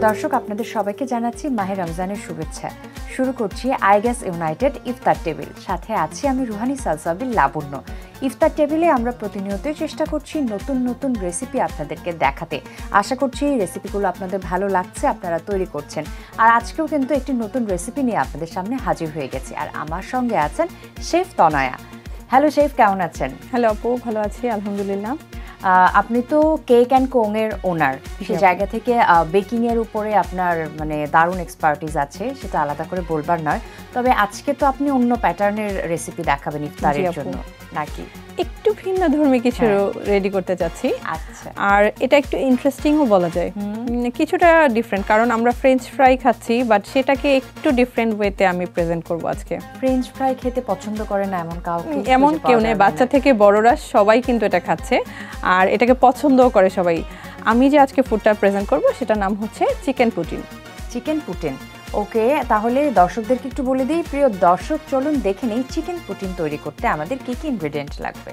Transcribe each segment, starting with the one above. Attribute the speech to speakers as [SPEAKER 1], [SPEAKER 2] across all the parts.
[SPEAKER 1] দর্শক আপনাদের সবাইকে জানাচ্ছি মাহে রমজানের শুভেচ্ছা। শুরু করছি আইগ্যাস ইউনাইটেড ইফতার টেবিল। সাথে আছি আমি রুহানি সালসাবিল লাবণ্য। ইফতার টেবিলে আমরা প্রতিনিয়তই চেষ্টা করছি নতুন নতুন রেসিপি আপনাদেরকে দেখাতে। আশা করছি এই রেসিপিগুলো আপনাদের ভালো লাগছে, আপনারা তৈরি করছেন। আর আজকেও কিন্তু একটি নতুন রেসিপি নিয়ে আপনাদের সামনে হাজির হয়ে গেছি। আর আমার সঙ্গে আছেন শেফ তনয়া। হ্যালো শেফ, কেমন আছেন?
[SPEAKER 2] হ্যালো আপু, ভালো আছি আলহামদুলিল্লাহ।
[SPEAKER 1] আপনি তো কেক অ্যান্ড কোং এর ওনার, সেই জায়গা থেকে বেকিং এর উপরে আপনার মানে দারুণ এক্সপার্টিস আছে, সেটা আলাদা করে বলবার নয়। তবে আজকে তো আপনি অন্য প্যাটার্নের রেসিপি দেখাবেন ইফতারের জন্য, নাকি?
[SPEAKER 2] একটু ভিন্ন ধর্মী কিছু রেডি করতে চাচ্ছি।
[SPEAKER 1] আচ্ছা,
[SPEAKER 2] আর এটা একটু ইন্টারেস্টিংও বলা যায়, কিছুটা ডিফারেন্ট, কারণ আমরা ফ্রেঞ্চ ফ্রাই খাচ্ছি, বাট সেটাকে একটু ডিফারেন্ট ওয়েতে আমি প্রেজেন্ট করব আজকে।
[SPEAKER 1] ফ্রেঞ্চ ফ্রাই খেতে পছন্দ করে না
[SPEAKER 2] এমন কেউ নেই, বাচ্চা থেকে বড়রা সবাই কিন্তু এটা খাচ্ছে আর এটাকে পছন্দও করে সবাই। আমি যে আজকে ফুডটা প্রেজেন্ট করব সেটার নাম হচ্ছে চিকেন পুটিন।
[SPEAKER 1] চিকেন পুটিন, ওকে। তাহলে দর্শকদেরকে একটু বলে দিই, প্রিয় দর্শক চলুন দেখে নেই চিকেন পুটিন তৈরি করতে আমাদের কি কি ইনগ্রেডিয়েন্ট লাগবে।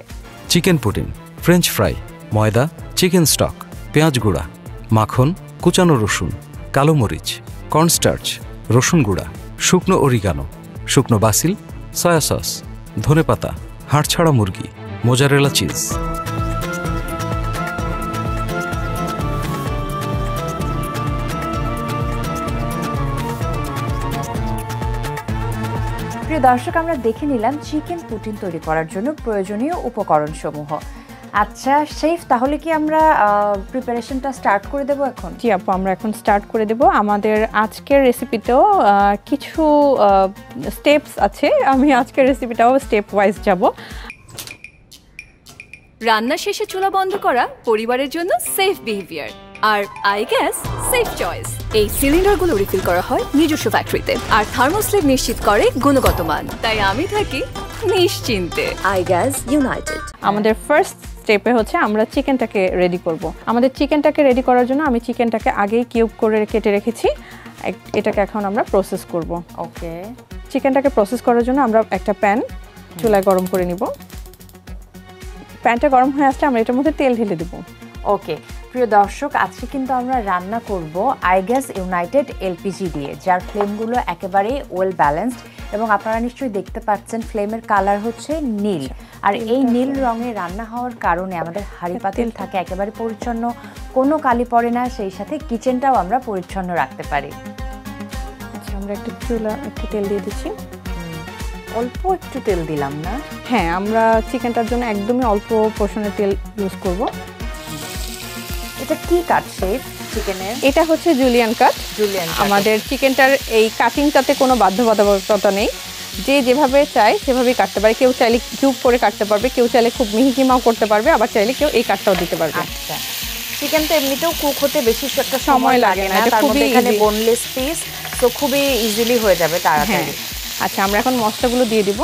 [SPEAKER 3] চিকেন পুটিন, ফ্রেঞ্চ ফ্রাই, ময়দা, চিকেন স্টক, পেঁয়াজ গুঁড়া, মাখন, কুচানো রসুন, কালো মরিচ, কর্নস্টার্চ, রসুন গুঁড়া, শুকনো অরিগানো, শুকনো বাসিল, সয়া সস, ধনেপাতা, হাড়ছাড়া মুরগি, মোজারেলা চিজ।
[SPEAKER 1] প্রিয় দর্শক, আমরা দেখে নিলাম চিকেন পুটিন তৈরি করার জন্য প্রয়োজনীয় উপকরণ সমূহ। আচ্ছা শেফ, তাহলে কি আমরা প্রিপারেশনটা স্টার্ট করে দেব এখন?
[SPEAKER 2] জি আপু, আমরা এখন স্টার্ট করে দেব। আমাদের আজকের রেসিপিতেও কিছু স্টেপস আছে, আমি আজকের রেসিপিটাও স্টেপ ওয়াইজ যাব।
[SPEAKER 4] রান্না শেষে চুলা বন্ধ করা পরিবারের জন্য সেফ বিহেভিয়ার, আর আইগ্যাস সেফ চয়েস। এই সিলিন্ডারগুলো রিফিল করা হয় নিজস্ব ফ্যাক্টরিতে, আর থার্মোস্টেট নিশ্চিত করে গুণগত মান। তাই আমি থাকি নিশ্চিন্তে। আইগ্যাস ইউনাইটেড।
[SPEAKER 2] আমাদের ফার্স্ট স্টেপে হচ্ছে আমরা চিকেনটাকে রেডি করব। আমাদের চিকেনটাকে রেডি করার জন্য আমি চিকেনটাকে আগেই কিউব করে কেটে রেখেছি, এটাকে এখন আমরা প্রসেস করব।
[SPEAKER 1] ওকে,
[SPEAKER 2] চিকেনটাকে প্রসেস করার জন্য আমরা একটা প্যান চুলায় গরম করে নিব। প্যানটা গরম হয়ে আসলে আমরা এটার মধ্যে তেল ঢেলে দেব।
[SPEAKER 1] ওকে প্রিয় দর্শক, আজকে কিন্তু আমরা রান্না করব আইগ্যাস ইউনাইটেড এলপিজি দিয়ে, যার ফ্লেমগুলো একেবারে ওয়েল ব্যালেন্সড, এবং আপনারা নিশ্চয়ই দেখতে পাচ্ছেন ফ্লেমের কালার হচ্ছে নীল। আর এই নীল রঙে রান্না হওয়ার কারণে আমাদের হাঁড়ি পাতিল থাকে একেবারে পরিচ্ছন্ন, কোনো কালি পড়ে না, সেই সাথে কিচেনটাও আমরা পরিচ্ছন্ন রাখতে পারি।
[SPEAKER 2] আচ্ছা, আমরা একটু তেল দিয়ে দিচ্ছি।
[SPEAKER 1] অল্প একটু তেল দিলাম না?
[SPEAKER 2] হ্যাঁ, আমরা চিকেনটার জন্য একদমই অল্প পোর্শনের তেল ইউজ করব।
[SPEAKER 1] এটা কি কাট শেফ চিকেনের?
[SPEAKER 2] এটা হচ্ছে জুলিয়ান কাট। আমাদের চিকেনটার এই কাটিংটাতে কোনো বাধ্যবাধকতা নেই, যে যেভাবে চায় সেভাবেই কাটতে পারে। কেউ চাইলে কিউব করে কাটতে পারবে, কেউ চাইলে খুব মিহি কিমাও করতে পারবে, আবার চাইলে কেউ এই কাটটাও দিতে পারবে।
[SPEAKER 1] আচ্ছা, চিকেন তো এমনিতেও কুক হতে বেশি একটা সময় লাগে না, তার মধ্যে এখানে বোনলেস পিস, তো খুবই ইজিলি হয়ে যাবে তাড়াতাড়ি।
[SPEAKER 2] আচ্ছা, আমরা এখন মশলাগুলো দিয়ে দিব।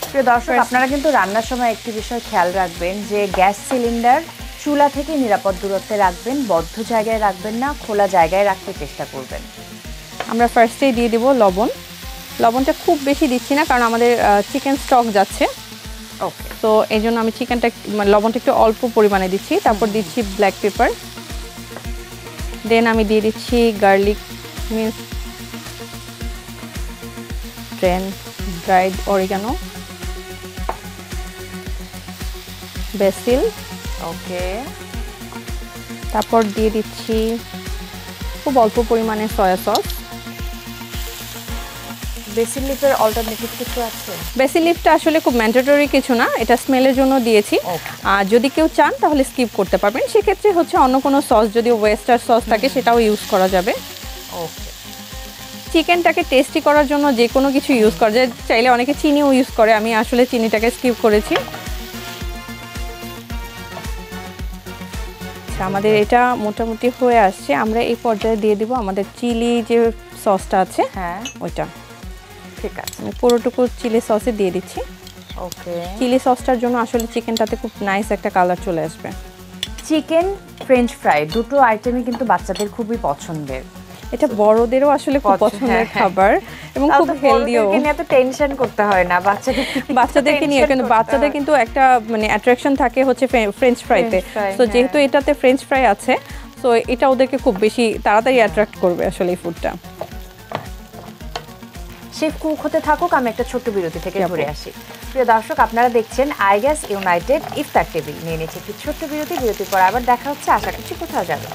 [SPEAKER 1] প্রিয় দর্শক, আপনারা কিন্তু রান্নার সময় একটি বিষয় খেয়াল রাখবেন যে গ্যাস সিলিন্ডার চুলা থেকে নিরাপদ দূরত্বে রাখবেন, বদ্ধ জায়গায় রাখবেন না, খোলা জায়গায় রাখতে চেষ্টা করবেন।
[SPEAKER 2] আমরা ফার্স্টেই দিয়ে দিব লবণ। লবণটা খুব বেশি দিচ্ছি না, কারণ আমাদের চিকেন স্টক যাচ্ছে।
[SPEAKER 1] ওকে,
[SPEAKER 2] তো এই জন্য আমি লবণটা একটু অল্প পরিমাণে দিচ্ছি। তারপর দিচ্ছি ব্ল্যাক পেপার, দেন আমি দিয়ে দিচ্ছি গার্লিক মিন্স, দেন ড্রাইড অরিগানো, বেসিল।
[SPEAKER 1] ওকে,
[SPEAKER 2] তারপর দিয়ে দিচ্ছি খুব অল্প পরিমাণে সয়া সস।
[SPEAKER 1] বেসিল লিফের অল্টারনেটিভ কিছু আছে?
[SPEAKER 2] বেসিল লিফটা আসলে খুব ম্যান্ডেটরি কিছু না, এটা স্মেলের জন্য দিয়েছি। আর যদি কেউ চান তাহলে স্কিপ করতে পারবেন। সেক্ষেত্রে হচ্ছে অন্য কোনো সস, যদি ওয়েস্টার সস থাকে সেটাও ইউজ করা যাবে।
[SPEAKER 1] ওকে,
[SPEAKER 2] চিকেনটাকে টেস্টি করার জন্য যে কোনো কিছু ইউজ করা যায়, চাইলে অনেকে চিনিও ইউজ করে, আমি আসলে চিনিটাকে স্কিপ করেছি। আমাদের এটা মোটামুটি হয়ে আসছে। আমরা এই পর্যায়ে দিয়ে দিব আমাদের চিলি যে সসটা আছে,
[SPEAKER 1] হ্যাঁ
[SPEAKER 2] ওইটা।
[SPEAKER 1] ঠিক আছে,
[SPEAKER 2] আমি পুরোটুকু চিলি সসে দিয়ে দিচ্ছি।
[SPEAKER 1] ওকে,
[SPEAKER 2] চিলি সসটার জন্য আসলে চিকেনটাতে খুব নাইস একটা কালার চলে আসবে।
[SPEAKER 1] চিকেন ফ্রেঞ্চ ফ্রাই দুটো আইটেমই কিন্তু বাচ্চাদের খুবই পছন্দের।
[SPEAKER 2] এটা বড়দেরও আসলে খুব পছন্দের খাবার এবং খুব হেলদিও।
[SPEAKER 1] এত টেনশন করতে হয় না
[SPEAKER 2] বাচ্চাদেরকে নিয়ে, কিন্তু বাচ্চাদের কিন্তু একটা মানে অ্যাট্রাকশন থাকে হচ্ছে ফ্রেঞ্চ ফ্রাইতে। তো যেহেতু এটাতে ফ্রেঞ্চ ফ্রাই আছে, সো এটা ওদেরকে খুব বেশি তাড়াতাড়ি অ্যাট্রাক্ট করবে আসলে এই ফুডটা।
[SPEAKER 1] শেফ কুক হতে থাকুক, আমি একটা ছোট্ট বিরতি থেকে ঘুরে আসি। প্রিয় দর্শক, আপনারা দেখছেন আইগ্যাস ইউনাইটেড ইফতার টেবিল। নিয়ে নিচ্ছে একটি ছোট্ট বিরতি, বিরতির পর আবার দেখা হচ্ছে। আশা করছি কোথাও যাবে।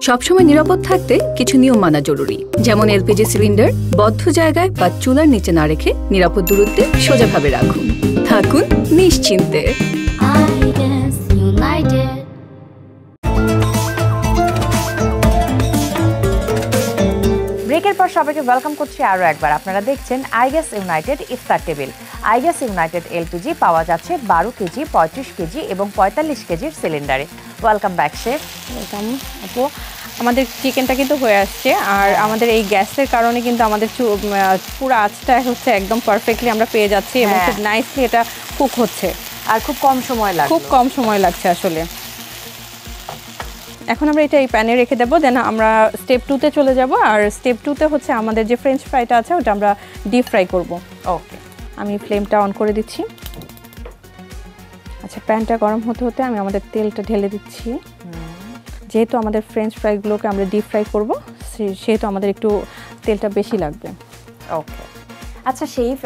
[SPEAKER 4] সবসময় নিরাপদ থাকতে কিছু নিয়ম মানা জরুরি, যেমন এলপিজি সিলিন্ডার বদ্ধ জায়গায় বা চুলার নিচে না রেখে নিরাপদ দূরত্বে সোজাভাবে রাখুন। থাকুন নিশ্চিন্তে।
[SPEAKER 5] iGas United.
[SPEAKER 1] ব্রেকের পর সবাইকে ওয়েলকাম করছি আরও একবার। আপনারা দেখছেন আইগ্যাস ইউনাইটেড ইফতার টেবিল। আইগ্যাস ইউনাইটেড এলপিজি পাওয়া যাচ্ছে 12 কেজি, 35 কেজি এবং 45 কেজির সিলিন্ডারে। Welcome back chef.
[SPEAKER 2] ওয়েলকাম আপু। আমাদের চিকেনটা কিন্তু হয়ে আসছে, আর আমাদের এই গ্যাসের কারণে কিন্তু আমাদের পুরো আঁচটা হচ্ছে একদম পারফেক্টলি আমরা পেয়ে যাচ্ছি এবং খুব নাইসলি এটা কুক হচ্ছে,
[SPEAKER 1] আর খুব কম সময় লাগছে।
[SPEAKER 2] খুব কম সময় লাগছে আসলে। এখন আমরা এটা এই প্যানে রেখে দেবো, দেন আমরা স্টেপ 2-তে চলে যাব। আর স্টেপ 2-তে হচ্ছে আমাদের যে ফ্রেঞ্চ ফ্রাইটা আছে ওটা আমরা ডিপ ফ্রাই করব।
[SPEAKER 1] ওকে,
[SPEAKER 2] আমি ফ্লেমটা অন করে দিচ্ছি। আচ্ছা, প্যানটা গরম হতে হতে আমি আমাদের তেলটা ঢেলে দিচ্ছি। যেহেতু আমাদের ফ্রেঞ্চ ফ্রাইগুলোকে আমরা ডিপ ফ্রাই করবো, সেহেতু আমাদের একটু তেলটা বেশি লাগবে।
[SPEAKER 1] ওকে। আচ্ছা শেফ,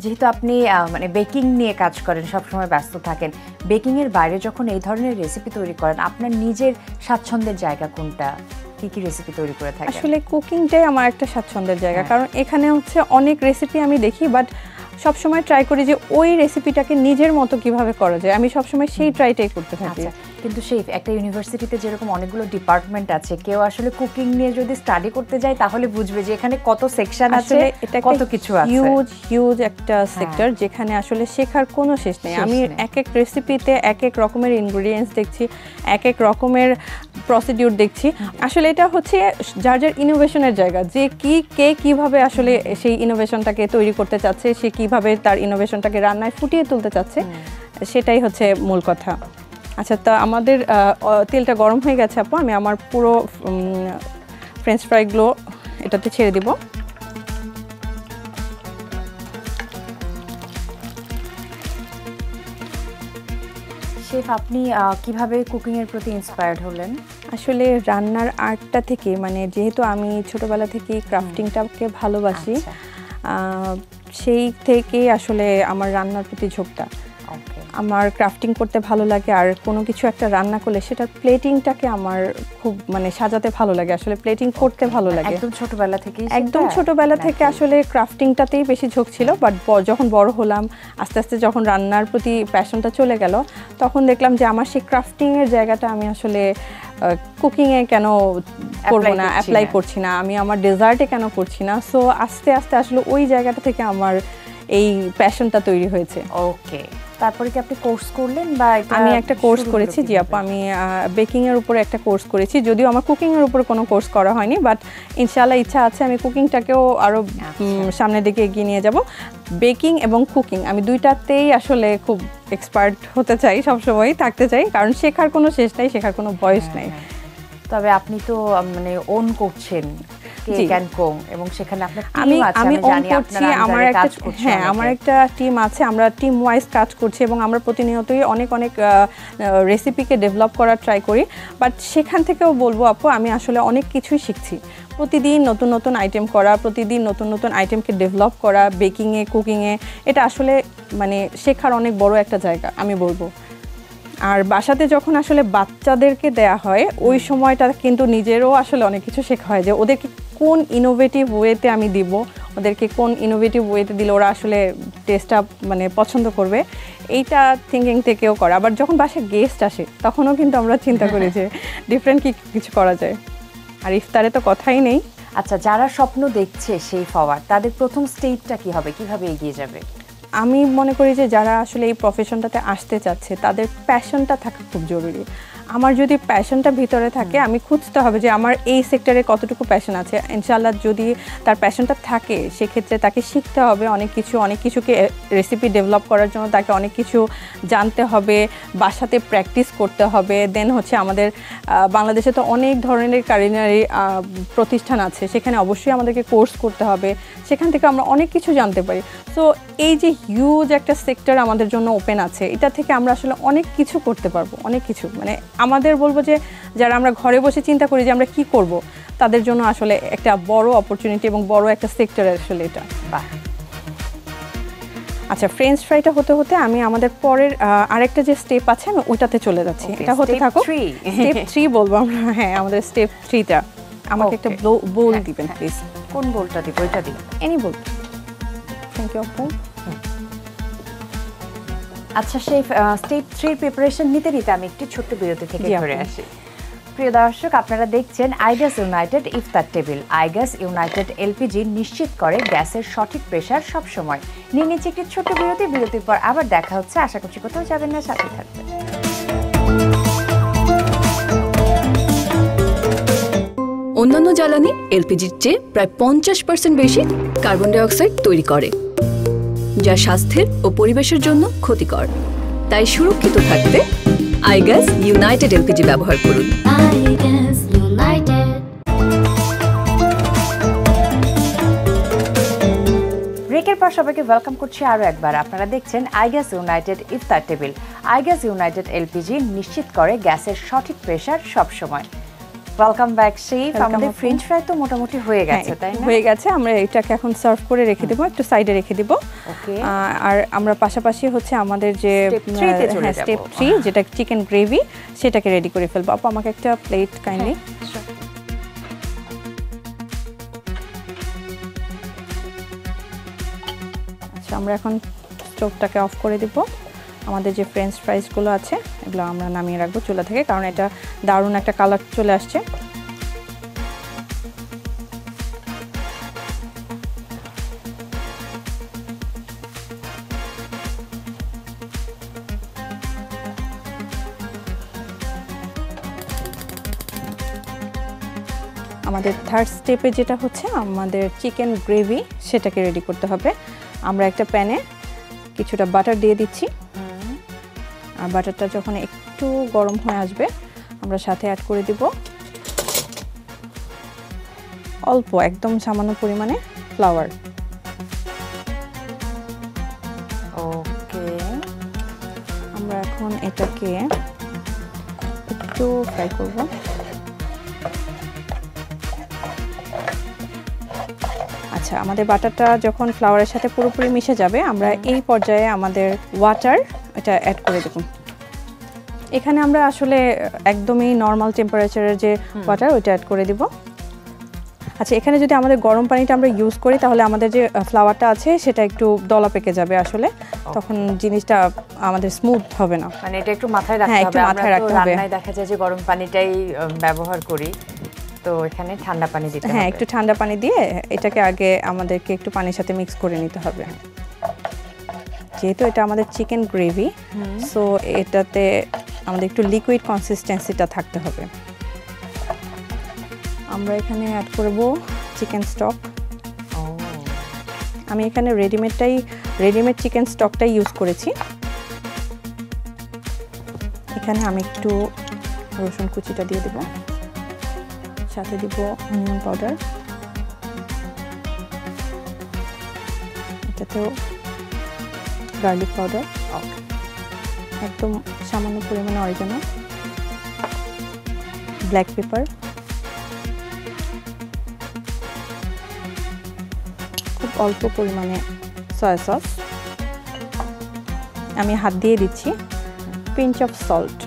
[SPEAKER 1] যেহেতু আপনি মানে বেকিং নিয়ে কাজ করেন, সবসময় ব্যস্ত থাকেন, বেকিংয়ের বাইরে যখন এই ধরনের রেসিপি তৈরি করেন, আপনার নিজের স্বাচ্ছন্দ্যের জায়গা কোনটা? কি রেসিপি তৈরি করে থাকেন?
[SPEAKER 2] আসলে কুকিংটাই আমার একটা স্বাচ্ছন্দ্যের জায়গা, কারণ এখানে হচ্ছে অনেক রেসিপি আমি দেখি, বাট সবসময় ট্রাই করি যে ওই রেসিপিটাকে নিজের মতো কিভাবে করা যায়, আমি সবসময় সেই ট্রাইটাই করতে থাকি।
[SPEAKER 1] কিন্তু শেফ, একটা ইউনিভার্সিটিতে যেরকম অনেকগুলো ডিপার্টমেন্ট আছে, কেউ আসলে কুকিং নিয়ে যদি স্টাডি করতে যায় তাহলে বুঝবে যে এখানে কত সেকশন আছে, কত কিছু আছে।
[SPEAKER 2] হিউজ একটা সেক্টর যেখানে আসলে শেখার কোনো শেষ নেই। আমি এক এক রেসিপিতে এক এক রকমের ইনগ্রেডিয়েন্টস দেখছি, এক এক রকমের প্রসিডিউর দেখছি। আসলে এটা হচ্ছে যার যার ইনোভেশনের জায়গা, যে কে কিভাবে আসলে সেই ইনোভেশনটাকে তৈরি করতে চাচ্ছে, সে কিভাবে তার ইনোভেশনটাকে রান্নায় ফুটিয়ে তুলতে চাচ্ছে, সেটাই হচ্ছে মূল কথা। আচ্ছা, তা আমাদের তেলটা গরম হয়ে গেছে আপু, আমি আমার পুরো ফ্রেঞ্চ ফ্রাইগুলো এটাতে ছেড়ে দিব।
[SPEAKER 1] শেফ, আপনি কিভাবে কুকিং এর প্রতি ইন্সপায়ার্ড হলেন?
[SPEAKER 2] আসলে রান্নার আর্টটা থেকে, মানে যেহেতু আমি ছোটবেলা থেকেই ক্রাফটিংটাকে ভালোবাসি, সেই থেকেই আসলে আমার রান্নার প্রতি ঝোঁকটা। আমার ক্রাফটিং করতে ভালো লাগে, আর কোনো কিছু একটা রান্না করলে সেটার প্লেটিংটাকে আমার খুব মানে সাজাতে ভালো লাগে, আসলে প্লেটিং করতে ভালো লাগে।
[SPEAKER 1] একদম ছোটবেলা থেকেই?
[SPEAKER 2] একদম ছোটবেলা থেকে আসলে ক্রাফটিংটাতেই বেশি ঝোঁক ছিল, বাট যখন বড় হলাম, আস্তে আস্তে যখন রান্নার প্রতি প্যাশনটা চলে গেল, তখন দেখলাম যে আমার সেই ক্রাফটিংয়ের জায়গাটা আমি আসলে কুকিংয়ে কেন করবো না, অ্যাপ্লাই করছি না, আমি আমার ডেজার্টে কেন করছি না। সো আস্তে আস্তে আসলে ওই জায়গাটা থেকে আমার এই প্যাশনটা তৈরি হয়েছে।
[SPEAKER 1] ওকে, তারপরে কি আপনি কোর্স করলেন? বা
[SPEAKER 2] আমি একটা কোর্স করেছি, জি আপু, আমি বেকিংয়ের উপরে একটা কোর্স করেছি, যদিও আমার কুকিংয়ের উপরে কোনো কোর্স করা হয়নি, বাট ইনশাআল্লাহ ইচ্ছা আছে আমি কুকিংটাকেও আরও সামনের দিকে এগিয়ে নিয়ে যাব। বেকিং এবং কুকিং আমি দুইটাতেই আসলে খুব এক্সপার্ট হতে চাই, সবসময় থাকতে চাই, কারণ শেখার কোনো শেষ নাই, শেখার কোনো বয়স নাই।
[SPEAKER 1] তবে আপনি তো মানে ওন করছেন এবং সেখানে আপনার
[SPEAKER 2] আমি অন করছি, আমার একটা টিম আছে, আমরা টিম ওয়াইজ কাজ করছি এবং আমরা প্রতিনিয়তই অনেক রেসিপিকে ডেভেলপ করার ট্রাই করি। বাট সেখান থেকেও বলবো আপু, আমি আসলে অনেক কিছুই শিখছি, প্রতিদিন নতুন নতুন আইটেম করা, প্রতিদিন নতুন নতুন আইটেমকে ডেভেলপ করা, বেকিংয়ে কুকিংয়ে, এটা আসলে মানে শেখার অনেক বড় একটা জায়গা আমি বলবো। আর বাসাতে যখন আসলে বাচ্চাদেরকে দেয়া হয়, ওই সময়টা কিন্তু নিজেরও আসলে অনেক কিছু শেখা হয়, যে ওদেরকে কোন ইনোভেটিভ ওয়েতে আমি দিব, ওদেরকে কোন ইনোভেটিভ ওয়েতে দিলে ওরা আসলে টেস্টটা মানে পছন্দ করবে, এইটা থিঙ্কিং থেকেও করা। আবার যখন বাসায় গেস্ট আসে তখনও কিন্তু আমরা চিন্তা করি যে ডিফারেন্ট কিছু করা যায়। আর ইফতারে তো কথাই নেই।
[SPEAKER 1] আচ্ছা, যারা স্বপ্ন দেখছে সেই ফরওয়ার্ড, তাদের প্রথম স্টেপটা কি হবে, কিভাবে এগিয়ে যাবে?
[SPEAKER 2] আমি মনে করি যে যারা আসলে এই প্রফেশনটাতে আসতে চাচ্ছে, তাদের প্যাশনটা থাকা খুব জরুরি। আমার যদি প্যাশনটা ভিতরে থাকে আমি খুঁজতে হবে যে আমার এই সেক্টরে কতটুকু প্যাশন আছে। ইনশাআল্লাহ যদি তার প্যাশনটা থাকে সেক্ষেত্রে তাকে শিখতে হবে অনেক কিছুকে রেসিপি ডেভেলপ করার জন্য তাকে অনেক কিছু জানতে হবে, বাসাতে প্র্যাকটিস করতে হবে। দেন হচ্ছে আমাদের বাংলাদেশে তো অনেক ধরনের কারিনারি প্রতিষ্ঠান আছে, সেখানে অবশ্যই আমাদেরকে কোর্স করতে হবে, সেখান থেকে আমরা অনেক কিছু জানতে পারি। সো এই যে হিউজ একটা সেক্টর আমাদের জন্য ওপেন আছে, এটা থেকে আমরা আসলে অনেক কিছু করতে পারবো, অনেক কিছু। মানে আমাদের বলবো যে যারা আমরা ঘরে বসে চিন্তা করি যে আমরা কি করব, তাদের জন্য আসলে একটা বড় অপরচুনিটি এবং বড় একটা সেক্টর আসলে এটা।
[SPEAKER 1] বাহ।
[SPEAKER 2] আচ্ছা, ফ্রেঞ্চ ফ্রাইটা হতে হতে আমি আমাদের পরের আরেকটা যে স্টেপ আছে আমি ওইটাতে চলে যাচ্ছি। এটা হতে থাকো। স্টেপ 3 বলবো আমরা। হ্যাঁ, আমাদের স্টেপ 3টা। আমাকে একটা বোল দিবেন প্লিজ।
[SPEAKER 1] কোন বোলটা দিব? এটা দিন।
[SPEAKER 2] Any bowl. থ্যাংক ইউ আপু।
[SPEAKER 1] আচ্ছা, সেই স্টেপ 3 প্রিপারেশন নিতে নিতে আমি একটু ছোট্ট বিরতি থেকে ঘুরে আসি। প্রিয় দর্শক, আপনারা দেখছেন আইগ্যাস ইউনাইটেড ইফতার টেবিল। আইগ্যাস ইউনাইটেড এলপিজি নিশ্চিত করে গ্যাসের সঠিক প্রেসার সব সময়। নিয়ে নিচ্ছে একটি ছোট্ট বিরতি। বিরতির পর আবার দেখা হচ্ছে। আশা করছি কোথাও যাবেন না, সাথে থাকবেন।
[SPEAKER 4] অন্যান্য জ্বালানি এলপিজির চেয়ে প্রায় 50% বেশি কার্বন ডাই অক্সাইড তৈরি করে, যা স্বাস্থ্যের ও পরিবেশের জন্য ক্ষতিকর। তাই সুরক্ষিত থাকতে আইগ্যাস ইউনাইটেড এলপিজি ব্যবহার করুন।
[SPEAKER 5] iGas United.
[SPEAKER 1] ব্রেকের পর সবাইকে ওয়েলকাম করছি আরও একবার। আপনারা দেখছেন আইগ্যাস ইউনাইটেড ইফতার টেবিল। আইগ্যাস ইউনাইটেড এলপিজি নিশ্চিত করে গ্যাসের সঠিক প্রেসার সব সময়। Welcome back chef. আমাদের ফ্রেঞ্চ ফ্রাই তো মোটামুটি হয়ে গেছে, তাই না?
[SPEAKER 2] হয়ে গেছে। আমরা এটাকে এখন সার্ভ করে রেখে দেবো, একটু সাইডে রেখে দিব। আর আমরা পাশাপাশি হচ্ছে আমাদের যে স্টেপ 3 যেটা চিকেন গ্রেভি, সেটাকে রেডি করে ফেলবো। আপু আমাকে একটা প্লেট কাইন্ডলি। আচ্ছা, আমরা এখন স্টোভটাকে অফ করে দিব। আমাদের যে ফ্রেঞ্চ ফ্রাইসগুলো আছে এগুলো আমরা নামিয়ে রাখবো চুলা থেকে, কারণ এটা দারুণ একটা কালার চলে আসছে। আমাদের থার্ড স্টেপে যেটা হচ্ছে আমাদের চিকেন গ্রেভি, সেটাকে রেডি করতে হবে। আমরা একটা প্যানে কিছুটা বাটার দিয়ে দিচ্ছি, আর বাটারটা যখন একটু গরম হয়ে আসবে আমরা সাথে অ্যাড করে দিব অল্প, একদম সামান্য পরিমাণে ফ্লাওয়ার।
[SPEAKER 1] ওকে,
[SPEAKER 2] আমরা এখন এটাকে একটু ফ্রাই করব। আচ্ছা, আমাদের বাটারটা যখন ফ্লাওয়ারের সাথে পুরোপুরি মিশে যাবে আমরা এই পর্যায়ে আমাদের ওয়াটার এটা অ্যাড করে দেব। এখানে আমরা আসলে একদমই নর্মাল টেম্পারেচারের যে ওয়াটার ওইটা অ্যাড করে দিব। আচ্ছা, এখানে যদি আমাদের গরম পানিটা আমরা ইউজ করি তাহলে আমাদের যে ফ্লাওয়ারটা আছে সেটা একটু দলা পেকে যাবে, আসলে তখন জিনিসটা আমাদের স্মুথ হবে না।
[SPEAKER 1] মানে এটা একটু মাথায় রাখতে হবে।
[SPEAKER 2] একটু মাথায় রাখতে হবে।
[SPEAKER 1] রান্নায় দেখা যায় যে গরম পানিটাই ব্যবহার করি, তো এখানে ঠান্ডা পানি দিতে হবে।
[SPEAKER 2] হ্যাঁ, একটু ঠান্ডা পানি দিয়ে এটাকে আগে আমাদেরকে একটু পানির সাথে মিক্স করে নিতে হবে। যেহেতু এটা আমাদের চিকেন গ্রেভি, সো এটাতে আমাদের একটু লিকুইড কনসিস্টেন্সিটা থাকতে হবে। আমরা এখানে অ্যাড করব চিকেন স্টক। আমি এখানে রেডিমেড চিকেন স্টকটাই ইউজ করেছি। এখানে আমি একটু রসুন কুচিটা দিয়ে দেব, সাথে দিব অনিয়ন পাউডার, এটাতেও গার্লিক পাউডার, একদম সামান্য পরিমাণে অরিগানো, ব্ল্যাক পেপার, খুব অল্প পরিমাণে সয়া সস, আমি হাত দিয়ে দিচ্ছি, পিঞ্চ অফ সল্ট।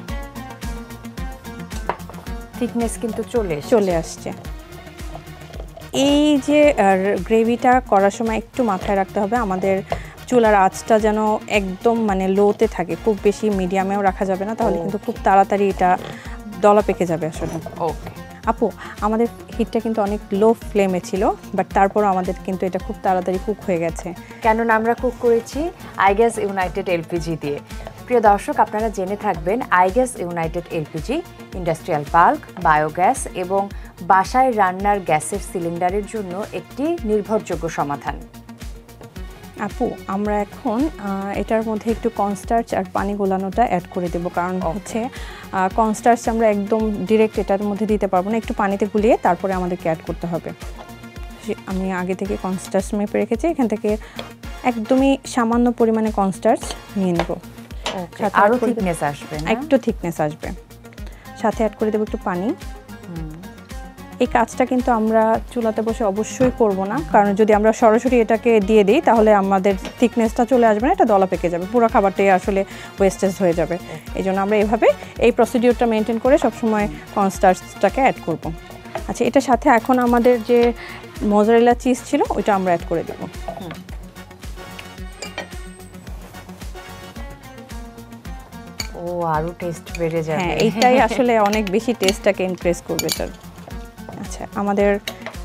[SPEAKER 1] থিকনেস কিন্তু চলে আসছে।
[SPEAKER 2] এই যে গ্রেভিটা করার সময় একটু মাথায় রাখতে হবে আমাদের চুলার আঁচটা যেন একদম মানে লোতে থাকে, খুব বেশি মিডিয়ামেও রাখা যাবে না, তাহলে কিন্তু খুব তাড়াতাড়ি এটা দলা পেকে যাবে আসলে।
[SPEAKER 1] ওকে
[SPEAKER 2] আপু, আমাদের হিটটা কিন্তু অনেক লো ফ্লেমে ছিল, বাট তারপরও আমাদের কিন্তু এটা খুব তাড়াতাড়ি কুক হয়ে গেছে।
[SPEAKER 1] কেননা আমরা কুক করেছি আইগ্যাস ইউনাইটেড এলপিজি দিয়ে। প্রিয় দর্শক, আপনারা জেনে থাকবেন iGas United LPG industrial bulk, biogas এবং বাসায় রান্নার গ্যাসের সিলিন্ডারের জন্য একটি নির্ভরযোগ্য সমাধান।
[SPEAKER 2] আপু, আমরা এখন এটার মধ্যে একটু কর্নস্টার্চ আর পানি গোলানোটা অ্যাড করে দেব, কারণ হচ্ছে কর্নস্টার্চ আমরা একদম ডিরেক্ট এটার মধ্যে দিতে পারবো না, একটু পানিতে গুলিয়ে তারপরে আমাদেরকে অ্যাড করতে হবে। আমি আগে থেকে কর্নস্টার্চ মেপে রেখেছি, এখান থেকে একদমই সামান্য পরিমাণে কর্নস্টার্চ নিয়ে নেব।
[SPEAKER 1] আরও থিকনেস আসবে,
[SPEAKER 2] একটু থিকনেস আসবে। সাথে অ্যাড করে দেবো একটু পানি। এই কাজটা কিন্তু আমরা চুলাতে বসে অবশ্যই করব না, কারণ যদি আমরা সরাসরি এটাকে দিয়ে দিই তাহলে আমাদের থিকনেসটা চলে আসবে না, এটা দলা পেকে যাবে, পুরো খাবারটাই আসলে ওয়েস্টেজ হয়ে যাবে। এই জন্য আমরা এভাবে এই প্রসিডিউরটা মেনটেন করে সবসময় কর্নস্টার্চটাকে অ্যাড করব। আচ্ছা, এটার সাথে এখন আমাদের যে মোজারেলা চিজ ছিল ওইটা আমরা অ্যাড করে দেবো।
[SPEAKER 1] ও, আরো টেস্ট বেড়ে যাবে।
[SPEAKER 2] হ্যাঁ, এইটাই আসলে অনেক বেশি টেস্টটাকে ইনক্রিজ করবে এটার। আচ্ছা, আমাদের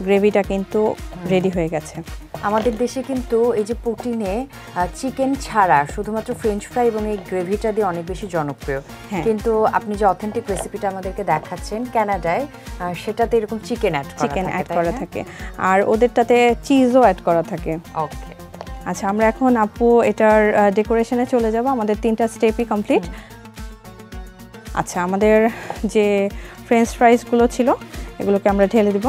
[SPEAKER 2] গ্রেভিটা কিন্তু রেডি হয়ে গেছে।
[SPEAKER 1] আমাদের দেশে কিন্তু এই যে পুটিনে চিকেন ছাড়া শুধুমাত্র ফ্রেঞ্চ ফ্রাই এবং এই গ্রেভিটা দিয়ে অনেক বেশি জনপ্রিয়, কিন্তু আপনি যে অথেন্টিক রেসিপিটা আমাদেরকে দেখাচ্ছেন কানাডায়, সেটাতে এরকম চিকেন অ্যাড করা থাকে
[SPEAKER 2] আর ওদেরটাতে চিজও অ্যাড করা থাকে।
[SPEAKER 1] ওকে,
[SPEAKER 2] আচ্ছা, আমরা এখন আপু এটার ডেকোরেশনে চলে যাব। আমাদের 3টা স্টেপই কমপ্লিট। আচ্ছা, আমাদের যে ফ্রেঞ্চ ফ্রাইসগুলো ছিল এগুলোকে আমরা ঢেলে দিব।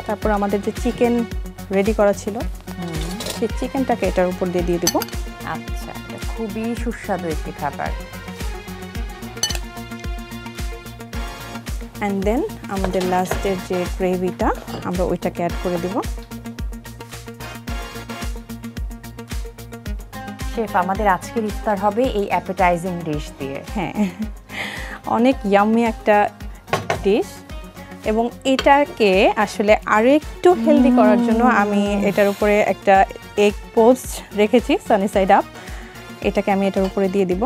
[SPEAKER 2] তারপর আমাদের যে চিকেন রেডি করা ছিল সেই চিকেনটাকে এটার উপর দিয়ে দিব।
[SPEAKER 1] আচ্ছা, এটা খুবই সুস্বাদু একটি খাবার।
[SPEAKER 2] অ্যান্ড দেন আমাদের লাস্টের যে গ্রেভিটা আমরা ওইটাকে অ্যাড করে দিব।
[SPEAKER 1] শেফ, আমাদের আজকের ইফতার হবে এই অ্যাপেটাইজিং ডিশ দিয়ে।
[SPEAKER 2] হ্যাঁ, অনেক ইয়াম্মি একটা ডিশ, এবং এটাকে আসলে আরও একটু হেলদি করার জন্য আমি এটার উপরে একটা এগ পোস্ট রেখেছি সানি সাইড আপ। এটাকে আমি এটার উপরে দিয়ে দিব।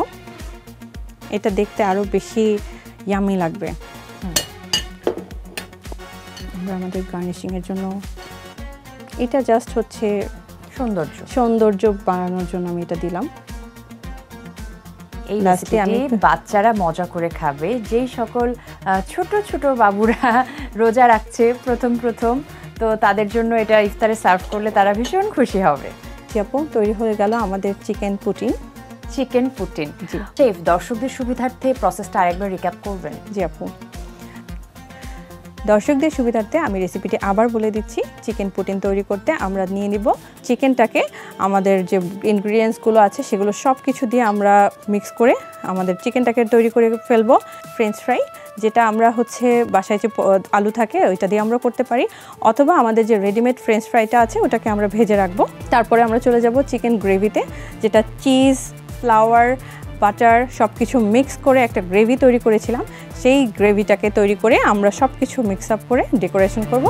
[SPEAKER 2] এটা দেখতে আরও বেশি ইয়াম্মি লাগবে। আমরা আমাদের গার্নিশিংয়ের জন্য এটা জাস্ট হচ্ছে সৌন্দর্য বাড়ানোর জন্য আমি এটা দিলাম।
[SPEAKER 1] এই রেসিপিটি বাচ্চারা মজা করে খাবে। যেই সকল ছোট ছোট বাবুরা রোজা রাখছে প্রথম, তো তাদের জন্য এটা ইফতারে সার্ভ করলে তারা ভীষণ খুশি হবে।
[SPEAKER 2] জি আপু, তৈরি হয়ে গেল আমাদের চিকেন পুটিন।
[SPEAKER 1] শেফ, দর্শকদের সুবিধার্থে প্রসেসটা আরেকবার রিক্যাপ করবেন?
[SPEAKER 2] জি আপু, দর্শকদের সুবিধার্থে আমি রেসিপিটি আবার বলে দিচ্ছি। চিকেন পুটিন তৈরি করতে আমরা নিয়ে নিব চিকেনটাকে, আমাদের যে ইনগ্রিডিয়েন্টসগুলো আছে সেগুলো সব কিছু দিয়ে আমরা মিক্স করে আমাদের চিকেনটাকে তৈরি করে ফেলবো। ফ্রেঞ্চ ফ্রাই, যেটা আমরা হচ্ছে বাসায় যে আলু থাকে ওইটা দিয়ে আমরা করতে পারি, অথবা আমাদের যে রেডিমেড ফ্রেঞ্চ ফ্রাইটা আছে ওটাকে আমরা ভেজে রাখবো। তারপরে আমরা চলে যাব চিকেন গ্রেভিতে, যেটা চিজ, ফ্লাওয়ার, বাটার সব কিছু মিক্স করে একটা গ্রেভি তৈরি করেছিলাম। সেই গ্রেভিটাকে তৈরি করে আমরা সব কিছু মিক্স আপ করে ডেকোরেশন করব।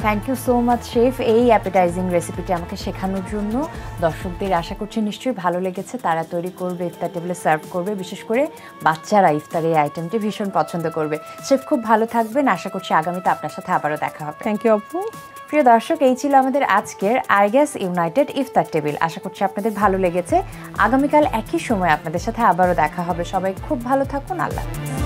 [SPEAKER 1] Thank you so much chef, এই অ্যাপেটাইজিং রেসিপিটি আমাকে শেখানোর জন্য। দর্শকদের আশা করছি নিশ্চয়ই ভালো লেগেছে, তারা তৈরি করবে, ইফতার টেবিলে সার্ভ করবে। বিশেষ করে বাচ্চারা ইফতারে এই আইটেমটি ভীষণ পছন্দ করবে। শেফ, খুব ভালো থাকবেন। আশা করছি আগামীতে আপনার সাথে আবারও দেখা হবে।
[SPEAKER 2] থ্যাংক ইউ আপু।
[SPEAKER 1] প্রিয় দর্শক, এই ছিল আমাদের আজকের আইগ্যাস ইউনাইটেড ইফতার টেবিল। আশা করছি আপনাদের ভালো লেগেছে। আগামীকাল একই সময় আপনাদের সাথে আবারও দেখা হবে। সবাই খুব ভালো থাকুন। আল্লাহ হাফেজ।